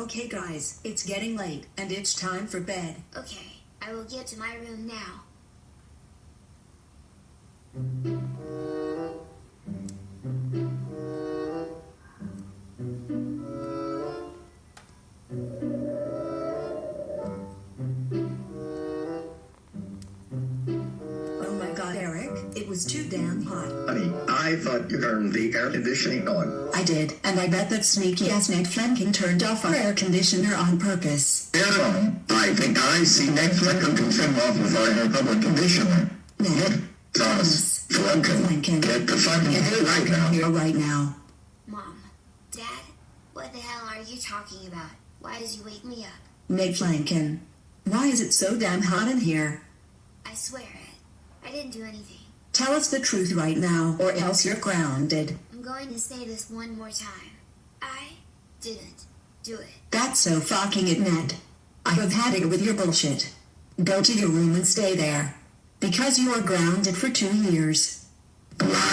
Okay guys, it's getting late, and it's time for bed. Okay, I will get to my room now. Oh my god, Eric, it was too damn hot. Honey, I thought you turned the air conditioning on. I did, and I bet that sneaky ass Ned Flemkin turned off our air conditioner on purpose. Yeah, I think I see Ned Flemkin can trim off of our air public conditioner. Ned. Thomas Flemkin, get the fucking hell right now. Here right now. Mom, Dad, what the hell are you talking about? Why did you wake me up? Ned Flemkin. Why is it so damn hot in here? I swear it. I didn't do anything. Tell us the truth right now, or else you're grounded. I'm going to say this one more time. I didn't do it. That's so fucking it, Ned. I have had it with your bullshit. Go to your room and stay there. Because you are grounded for 2 years. Lie.